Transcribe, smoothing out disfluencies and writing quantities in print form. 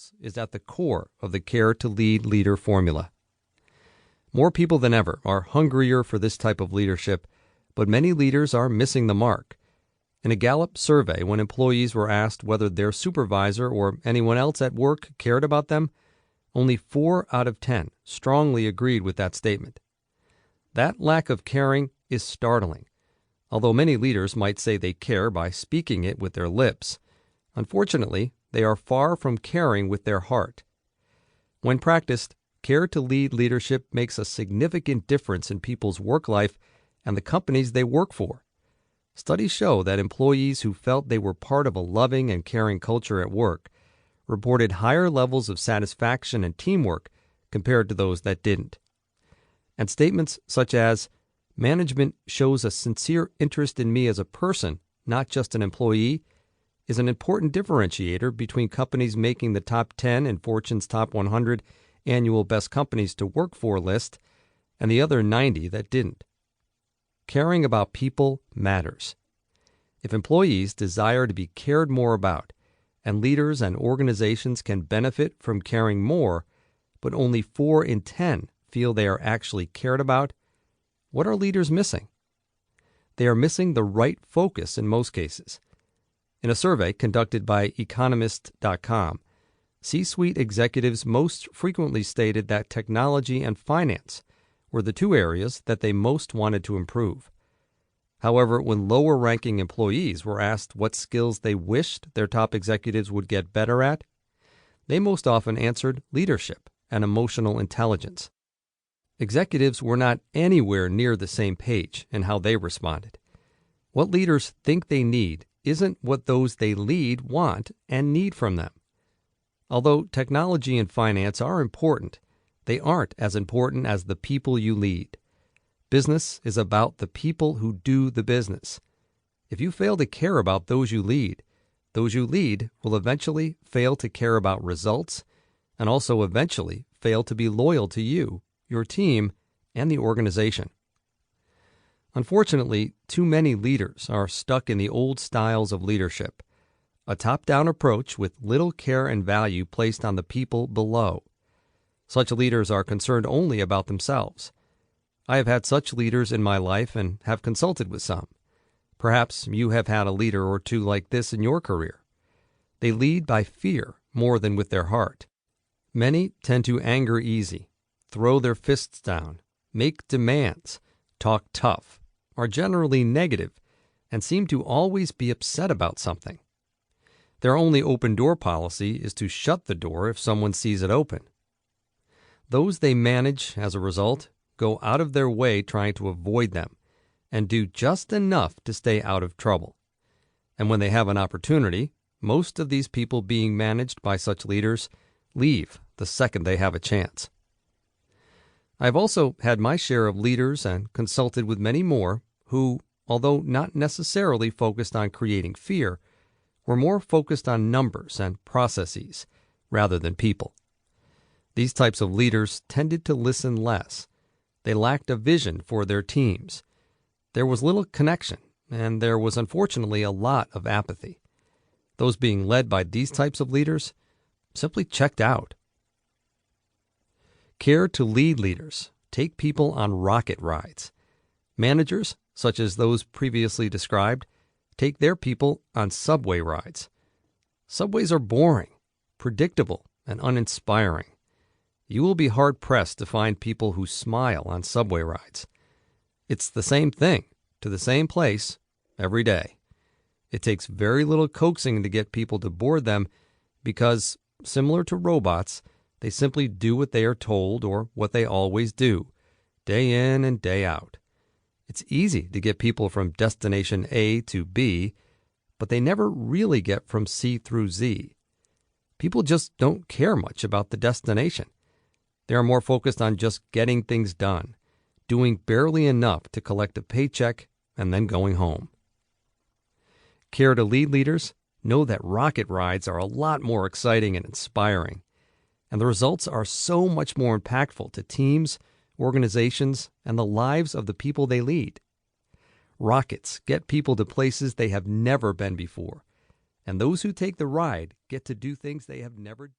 skills is at the core of the Care to Lead leader formula. More people than ever are hungrier for this type of leadership, but many leaders are missing the mark. In a Gallup survey, when employees were asked whether their supervisor or anyone else at work cared about them, only 4 out of 10 strongly agreed with that statement. That lack of caring is startling. Although many leaders might say they care by speaking it with their lips, unfortunately, they are far from caring with their heart. When practiced, Care to Lead leadership makes a significant difference in people's work life and the companies they work for. Studies show that employees who felt they were part of a loving and caring culture at work reported higher levels of satisfaction and teamwork compared to those that didn't. And statements such as, "Management shows a sincere interest in me as a person, not just an employee," is an important differentiator between companies making the top 10 in Fortune's top 100 annual best companies to work for list and the other 90 that didn't. Caring about people matters. If employees desire to be cared more about, and leaders and organizations can benefit from caring more, but only 4 in 10 feel they are actually cared about, what are leaders missing? They are missing the right focus in most cases. In a survey conducted by Economist.com, C-suite executives most frequently stated that technology and finance were the 2 areas that they most wanted to improve. However, when lower-ranking employees were asked what skills they wished their top executives would get better at, they most often answered leadership and emotional intelligence. Executives were not anywhere near the same page in how they responded. What leaders think they need isn't what those they lead want and need from them. Although technology and finance are important, they aren't as important as the people you lead. Business is about the people who do the business. If you fail to care about those you lead will eventually fail to care about results and also eventually fail to be loyal to you, your team, and the organization. Unfortunately, too many leaders are stuck in the old styles of leadership, a top-down approach with little care and value placed on the people below. Such leaders are concerned only about themselves. I have had such leaders in my life and have consulted with some. Perhaps you have had a leader or two like this in your career. They lead by fear more than with their heart. Many tend to anger easy, throw their fists down, make demands, talk tough, are generally negative, and seem to always be upset about something. Their only open-door policy is to shut the door if someone sees it open. Those they manage, as a result, go out of their way trying to avoid them and do just enough to stay out of trouble. And when they have an opportunity, most of these people being managed by such leaders leave the second they have a chance. I've also had my share of leaders and consulted with many more who, although not necessarily focused on creating fear, were more focused on numbers and processes rather than people. These types of leaders tended to listen less. They lacked a vision for their teams. There was little connection, and there was unfortunately a lot of apathy. Those being led by these types of leaders simply checked out. Care to Lead leaders take people on rocket rides. Managers, such as those previously described, take their people on subway rides. Subways are boring, predictable, and uninspiring. You will be hard-pressed to find people who smile on subway rides. It's the same thing, to the same place, every day. It takes very little coaxing to get people to board them because, similar to robots, they simply do what they are told or what they always do, day in and day out. It's easy to get people from destination A to B, but they never really get from C through Z. People just don't care much about the destination. They are more focused on just getting things done, doing barely enough to collect a paycheck, and then going home. Care to Lead leaders know that rocket rides are a lot more exciting and inspiring, and the results are so much more impactful to teams, organizations, and the lives of the people they lead. Rockets get people to places they have never been before, and those who take the ride get to do things they have never done.